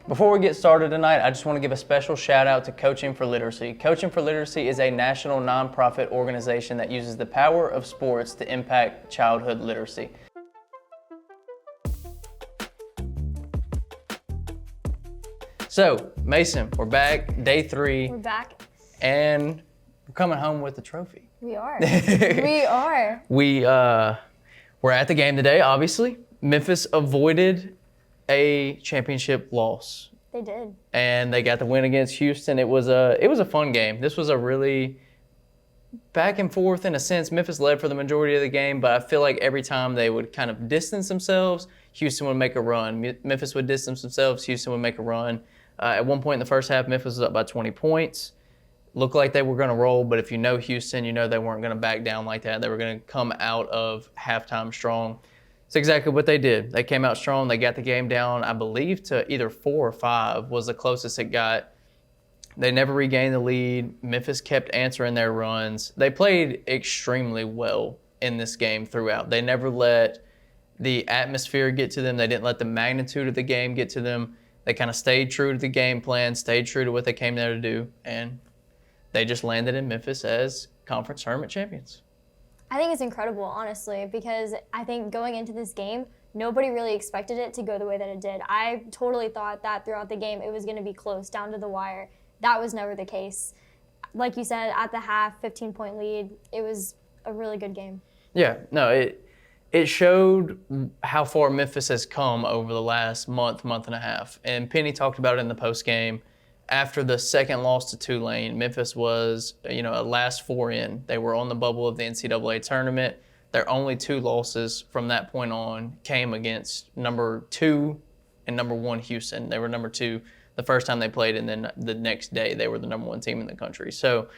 Before we get started tonight, I just want to give a special shout out to Coaching for Literacy. Coaching for Literacy is a national nonprofit organization that uses the power of sports to impact childhood literacy. So, Mason, we're back, day 3. We're back. And we're coming home with the trophy. We are. We are. We're at the game today, obviously. Memphis avoided a championship loss. They did. And they got the win against Houston. It was a fun game. This was a really back and forth in a sense. Memphis led for the majority of the game, but I feel like every time they would kind of distance themselves, Houston would make a run. Memphis would distance themselves, Houston would make a run. At one point in the first half, Memphis was up by 20 points. Looked like they were going to roll, but if you know Houston, you know they weren't going to back down like that. They were going to come out of halftime strong. It's exactly what they did. They came out strong. They got the game down, I believe, to either 4 or 5 was the closest it got. They never regained the lead. Memphis kept answering their runs. They played extremely well in this game throughout. They never let the atmosphere get to them. They didn't let the magnitude of the game get to them. They kind of stayed true to the game plan, stayed true to what they came there to do, and they just landed in Memphis as conference tournament champions. I think it's incredible, honestly, because I think going into this game, nobody really expected it to go the way that it did. I totally thought that throughout the game it was going to be close, down to the wire. That was never the case. Like you said, at the half, 15-point lead, it was a really good game. Yeah, no, it showed how far Memphis has come over the last month and a half. And Penny talked about it in the postgame. After the second loss to Tulane, Memphis was, a last 4 in. They were on the bubble of the NCAA tournament. Their only 2 losses from that point on came against number 2 and number 1 Houston. They were number 2 the first time they played, and then the next day they were the number 1 team in the country. So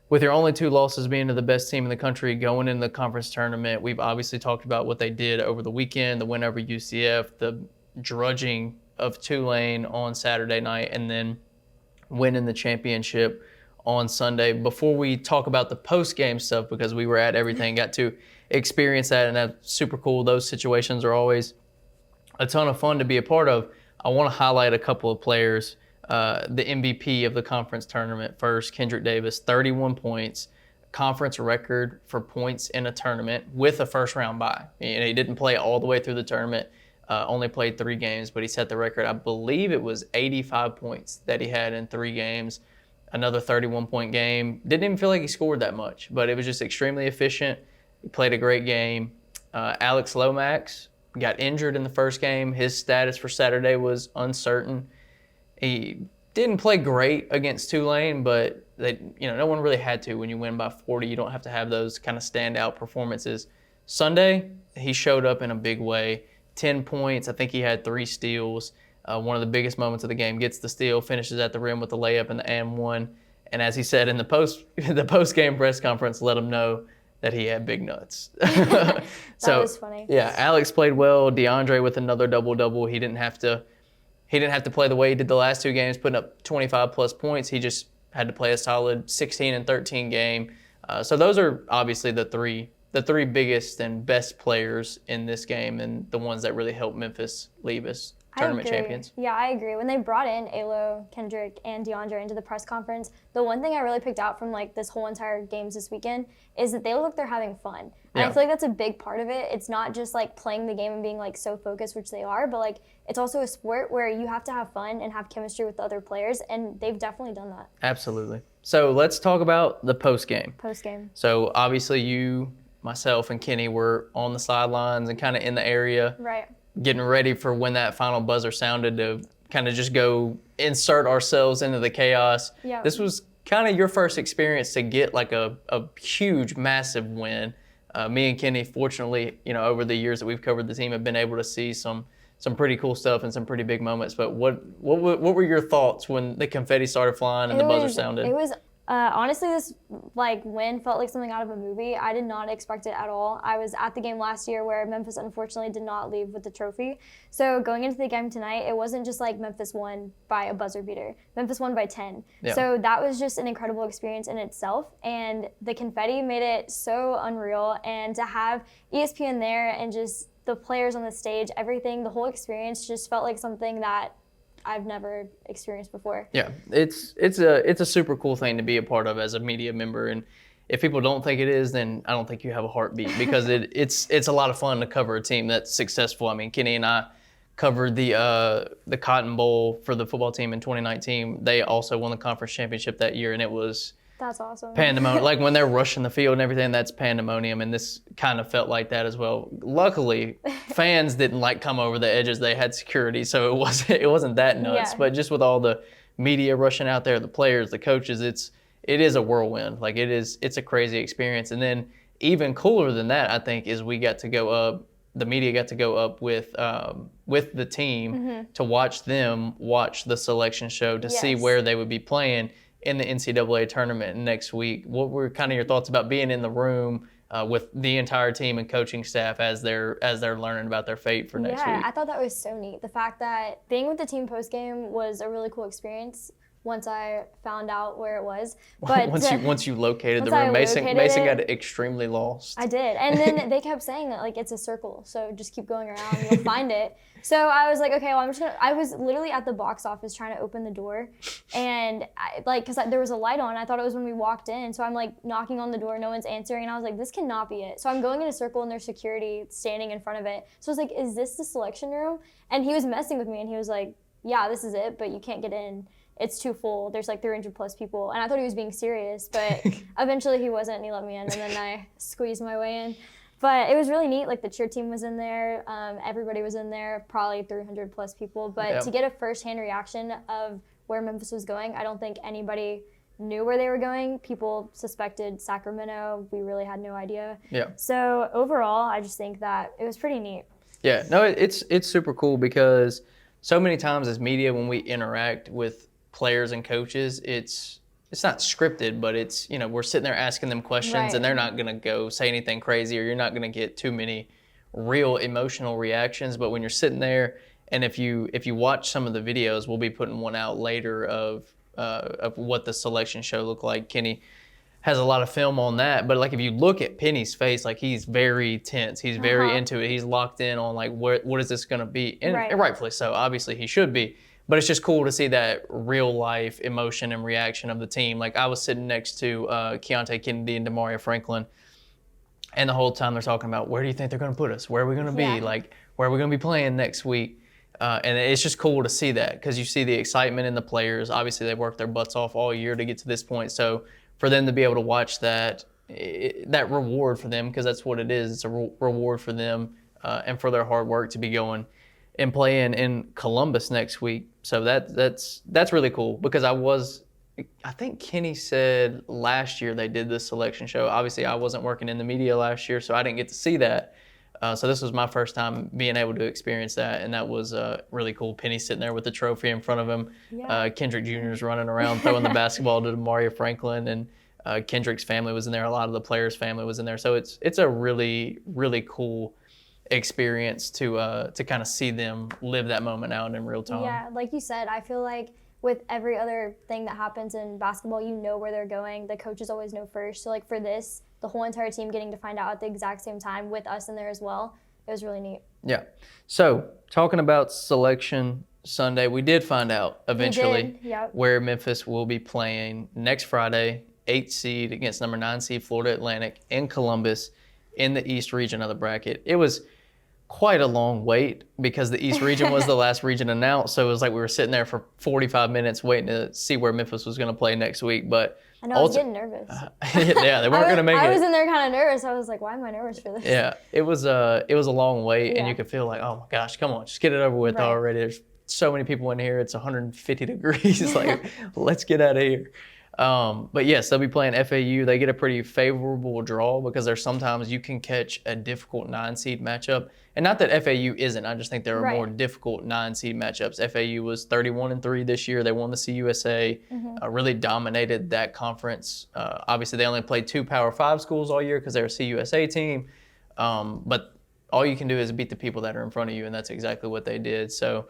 with your only 2 losses being to the best team in the country going into the conference tournament, we've obviously talked about what they did over the weekend, the win over UCF, the drudging of Tulane on Saturday night, and then winning the championship on Sunday. Before we talk about the post-game stuff, because we were at everything, got to experience that, and that's super cool. Those situations are always a ton of fun to be a part of. I want to highlight a couple of players. The MVP of the conference tournament first, Kendrick Davis, 31 points, conference record for points in a tournament with a first-round bye. He didn't play all the way through the tournament. Only played 3 games, but he set the record. I believe it was 85 points that he had in 3 games. Another 31-point game. Didn't even feel like he scored that much, but it was just extremely efficient. He played a great game. Alex Lomax got injured in the first game. His status for Saturday was uncertain. He didn't play great against Tulane, but no one really had to. When you win by 40, you don't have to have those kind of standout performances. Sunday, he showed up in a big way. 10 points. I think he had 3 steals. One of the biggest moments of the game, gets the steal, finishes at the rim with the layup and the and one. And as he said in the post-game press conference, let him know that he had big nuts. That was funny. Yeah, Alex played well. DeAndre with another double-double. He didn't have to play the way he did the last 2 games, putting up 25-plus points. He just had to play a solid 16 and 13 game. So those are obviously the three biggest and best players in this game, and the ones that really helped Memphis leave as tournament champions. Yeah, I agree. When they brought in Alo, Kendrick, and DeAndre into the press conference, the one thing I really picked out from this whole entire games this weekend is that they look like they're having fun. And I feel like that's a big part of it. It's not just playing the game and being so focused, which they are, but it's also a sport where you have to have fun and have chemistry with the other players, and they've definitely done that. Absolutely. So let's talk about the post-game. So obviously you, myself, and Kenny were on the sidelines and kind of in the area. Right. Getting ready for when that final buzzer sounded to kind of just go insert ourselves into the chaos. Yeah. This was kind of your first experience to get a huge, massive win. Me and Kenny, fortunately, over the years that we've covered the team, have been able to see some pretty cool stuff and some pretty big moments. But what were your thoughts when the confetti started flying and the buzzer sounded? It was honestly, this win felt like something out of a movie. I did not expect it at all. I was at the game last year where Memphis unfortunately did not leave with the trophy. So going into the game tonight, it wasn't just Memphis won by a buzzer beater. Memphis won by 10. Yeah. So that was just an incredible experience in itself. And the confetti made it so unreal. And to have ESPN there and just the players on the stage, everything, the whole experience just felt like something that I've never experienced before. Yeah, it's a super cool thing to be a part of as a media member, and if people don't think it is, then I don't think you have a heartbeat, because it's a lot of fun to cover a team that's successful. I mean, Kenny and I covered the Cotton Bowl for the football team in 2019. They also won the conference championship that year, and it was That's awesome. pandemonium. Like when they're rushing the field and everything, that's pandemonium, and this kind of felt like that as well. Luckily, fans didn't like come over the edges. They had security, so it wasn't that nuts. Yeah. But just with all the media rushing out there, the players, the coaches, it is a whirlwind. Like it's a crazy experience. And then even cooler than that, I think, is we got to go up. The media got to go up with the team to watch them watch the selection show to see Yes. where they would be playing in the NCAA tournament next week. What were kind of your thoughts about being in the room with the entire team and coaching staff as they're learning about their fate for next Yeah, week? I thought that was so neat. The fact that being with the team post game was a really cool experience once I found out where it was. But once you located the once I room, Mason located it, got extremely lost. I did. And then they kept saying that, like, it's a circle, so just keep going around, you'll find it. So I was like, okay, well, I was literally at the box office trying to open the door, and because there was a light on, I thought it was when we walked in, so I'm like knocking on the door, no one's answering, and I was like, this cannot be it. So I'm going in a circle, and there's security standing in front of it. So I was like, is this the selection room? And he was messing with me, and he was like, yeah, this is it, but you can't get in. It's too full. There's like 300 plus people. And I thought he was being serious, but eventually he wasn't, and he let me in, and then I squeezed my way in. But it was really neat. Like the cheer team was in there. Everybody was in there, probably 300 plus people. But to get a firsthand reaction of where Memphis was going, I don't think anybody knew where they were going. People suspected Sacramento. We really had no idea. Yeah. So overall, I just think that it was pretty neat. Yeah, no, it's super cool, because so many times as media, when we interact with players and coaches, it's not scripted, but it's, we're sitting there asking them questions, Right. and they're not going to go say anything crazy, or you're not going to get too many real emotional reactions. But when you're sitting there, and if you watch some of the videos, we'll be putting one out later of what the selection show looked like. Kenny has a lot of film on that, but like if you look at Penny's face, like he's very tense, he's very into it, he's locked in on like what is this going to be, and rightfully so. Obviously he should be. But it's just cool to see that real life emotion and reaction of the team. Like I was sitting next to Keontae Kennedy and Demaria Franklin, and the whole time they're talking about, where do you think they're going to put us? Where are we going to be? Yeah. Like, where are we going to be playing next week? And it's just cool to see that, because you see the excitement in the players. Obviously, they worked their butts off all year to get to this point. So for them to be able to watch that reward for them, because that's what it is. It's a reward for them and for their hard work to be going and playing in Columbus next week. So that's really cool, because I think Kenny said last year they did this selection show. Obviously, I wasn't working in the media last year, so I didn't get to see that. So this was my first time being able to experience that, and that was really cool. Penny sitting there with the trophy in front of him. Yeah. Kendrick Jr. is running around throwing the basketball to Demaria Franklin, and Kendrick's family was in there. A lot of the players' family was in there. So it's a really, really cool experience to kind of see them live that moment out in real time. Yeah, like you said, I feel like with every other thing that happens in basketball, you know where they're going. The coaches always know first. So like for this, the whole entire team getting to find out at the exact same time with us in there as well, it was really neat. Yeah. So talking about Selection Sunday, we did find out eventually where Memphis will be playing next Friday, 8th seed against number 9 seed Florida Atlantic in Columbus in the East region of the bracket. It was quite a long wait, because the East region was the last region announced. So it was like we were sitting there for 45 minutes waiting to see where Memphis was going to play next week. But I know, I was getting nervous. Yeah, they weren't going to make it. I was in there kind of nervous. I was like, why am I nervous for this? Yeah, it was a long wait, and you could feel like, oh my gosh, come on, just get it over with already. There's so many people in here. It's 150 degrees. It's like, let's get out of here. But yes, they'll be playing FAU. They get a pretty favorable draw, because there's sometimes you can catch a difficult 9 seed matchup. And not that FAU isn't, I just think there are more difficult 9 seed matchups. FAU was 31-3 this year. They won the CUSA, really dominated that conference. Obviously, they only played 2 Power 5 schools all year because they're a CUSA team. But all you can do is beat the people that are in front of you, and that's exactly what they did. So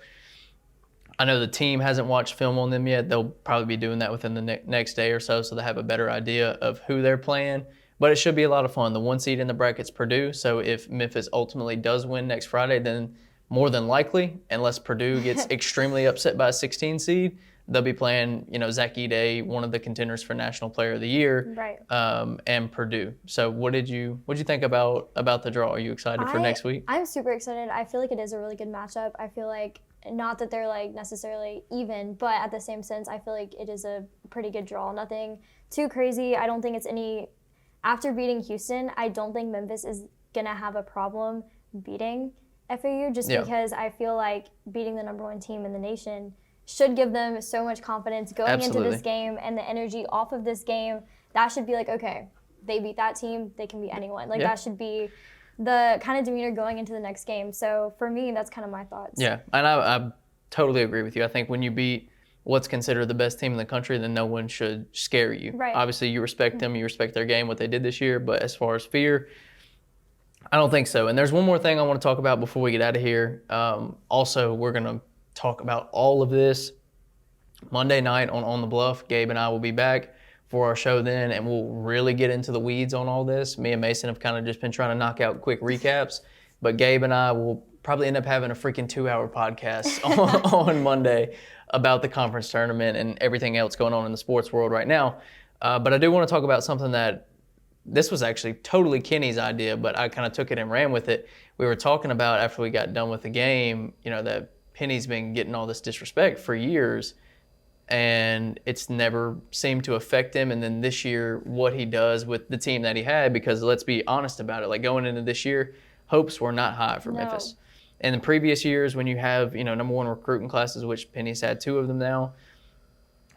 I know the team hasn't watched film on them yet. They'll probably be doing that within the next day or so they have a better idea of who they're playing. But it should be a lot of fun. The 1 seed in the bracket's Purdue, so if Memphis ultimately does win next Friday, then more than likely, unless Purdue gets extremely upset by a 16 seed, they'll be playing, Zach Edey, one of the contenders for National Player of the Year, Right. And Purdue. So what did you think about the draw? Are you excited for next week? I'm super excited. I feel like it is a really good matchup. I feel like not that they're like necessarily even, but at the same sense, I feel like it is a pretty good draw. Nothing too crazy. I don't think it's any. After beating Houston, I don't think Memphis is gonna have a problem beating FAU just because I feel like beating the number 1 team in the nation should give them so much confidence going into this game, and the energy off of this game. That should be like, okay, they beat that team, they can beat anyone. Like that should be the kind of demeanor going into the next game. So for me, that's kind of my thoughts. Yeah, and I totally agree with you. I think when you beat what's considered the best team in the country, then no one should scare you. Right. Obviously, you respect them, you respect their game, what they did this year, but as far as fear, I don't think so. And there's one more thing I want to talk about before we get out of here. Also, we're going to talk about all of this Monday night on the Bluff. Gabe and I will be back for our show then, and we'll really get into the weeds on all this. Me and Mason have kind of just been trying to knock out quick recaps, but Gabe and I will probably end up having a freaking 2-hour podcast on Monday about the conference tournament and everything else going on in the sports world right now. But I do want to talk about something that this was actually totally Kenny's idea, but I kind of took it and ran with it. We were talking about after we got done with the game, that Penny's been getting all this disrespect for years, and it's never seemed to affect him. And then this year, what he does with the team that he had, because let's be honest about it, like going into this year, hopes were not high for Memphis. In the previous years, when you have, number 1 recruiting classes, which Penny's had 2 of them now,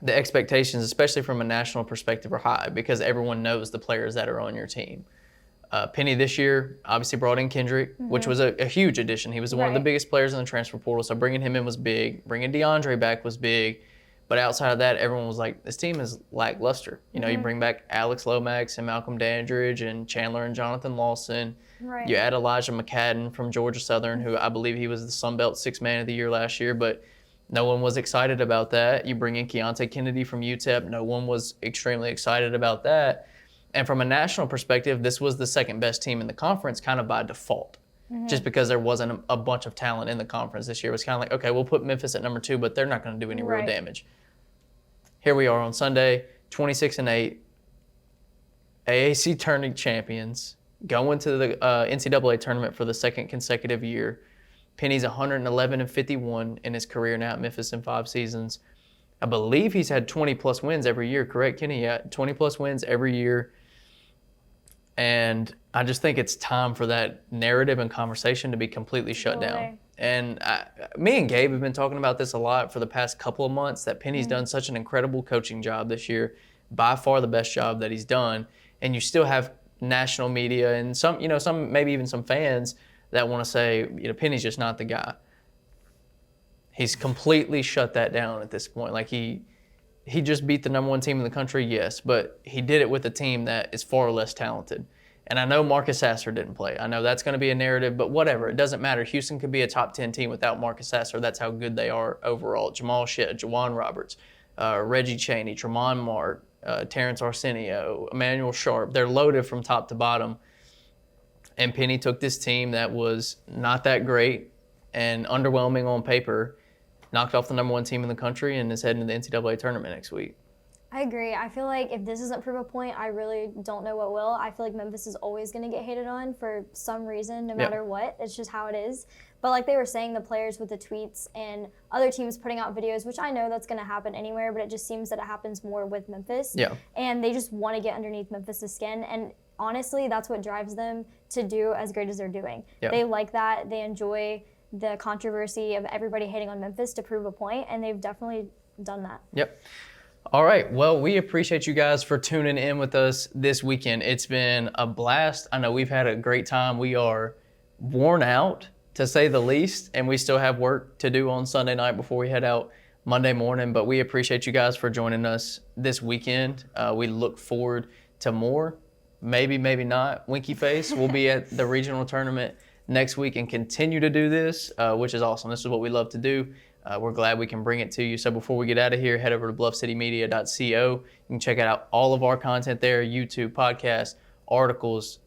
the expectations, especially from a national perspective, are high because everyone knows the players that are on your team. Penny this year obviously brought in Kendrick, which was a huge addition. He was one of the biggest players in the transfer portal, so bringing him in was big. Bringing DeAndre back was big. But outside of that, everyone was like, this team is lackluster. You bring back Alex Lomax and Malcolm Dandridge and Chandler and Jonathan Lawson. Right. You add Elijah McCadden from Georgia Southern, who I believe he was the Sun Belt 6th Man of the Year last year, but no one was excited about that. You bring in Keontae Kennedy from UTEP. No one was extremely excited about that. And from a national perspective, this was the second best team in the conference kind of by default. Just because there wasn't a bunch of talent in the conference this year. It was kind of like, okay, we'll put Memphis at number 2, but they're not going to do any real damage. Here we are on Sunday, 26-8, AAC Tournament champions, going to the NCAA tournament for the second consecutive year. Penny's 111-51 in his career now at Memphis in 5 seasons. I believe he's had 20-plus wins every year, correct, Kenny? Yeah, 20-plus wins every year. And I just think it's time for that narrative and conversation to be completely shut down. And me and Gabe have been talking about this a lot for the past couple of months, that Penny's done such an incredible coaching job this year, by far the best job that he's done. And you still have national media and some maybe even some fans that want to say, Penny's just not the guy. He's completely shut that down at this point. Like he just beat the number 1 team in the country, yes, but he did it with a team that is far less talented. And I know Marcus Sasser didn't play. I know that's going to be a narrative, but whatever. It doesn't matter. Houston could be a top 10 team without Marcus Sasser. That's how good they are overall. Jamal Shedd, Jawan Roberts, Reggie Chaney, Tremont Mark, Terrence Arsenio, Emmanuel Sharp. They're loaded from top to bottom. And Penny took this team that was not that great and underwhelming on paper, knocked off the number 1 team in the country, and is heading to the NCAA tournament next week. I agree. I feel like if this doesn't prove a point, I really don't know what will. I feel like Memphis is always going to get hated on for some reason, no matter what. It's just how it is. But like they were saying, the players with the tweets and other teams putting out videos, which I know that's going to happen anywhere, but it just seems that it happens more with Memphis. Yeah. And they just want to get underneath Memphis' skin. And honestly, that's what drives them to do as great as they're doing. Yeah. They like that. They enjoy the controversy of everybody hating on Memphis to prove a point, and they've definitely done that. Yep. All right. Well, we appreciate you guys for tuning in with us this weekend. It's been a blast. I know we've had a great time. We are worn out, to say the least, and we still have work to do on Sunday night before we head out Monday morning. But we appreciate you guys for joining us this weekend. We look forward to more. Maybe, maybe not. Winky face. We'll be at the regional tournament next week and continue to do this, which is awesome. This is what we love to do. We're glad we can bring it to you. So before we get out of here, head over to bluffcitymedia.co. You can check out all of our content there, YouTube, podcasts, articles,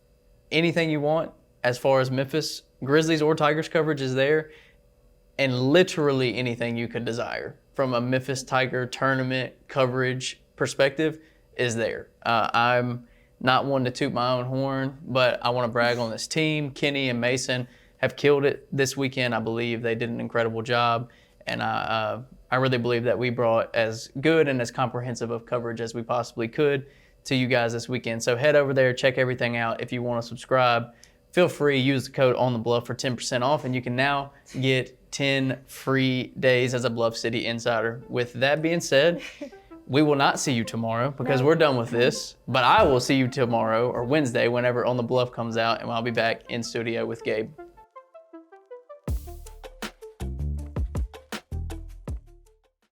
anything you want as far as Memphis Grizzlies or Tigers coverage is there. and literally anything you could desire from a Memphis Tiger tournament coverage perspective is there. I'm not one to toot my own horn, but I want to brag on this team. Kenny and Mason have killed it this weekend. I believe they did an incredible job, and I really believe that we brought as good and as comprehensive of coverage as we possibly could to you guys this weekend. So head over there, check everything out. If you want to subscribe, feel free, use the code OnTheBluff for 10% off, and you can now get 10 free days as a Bluff City Insider. With that being said, we will not see you tomorrow because we're done with this, but I will see you tomorrow or Wednesday whenever On The Bluff comes out, and I'll be back in studio with Gabe.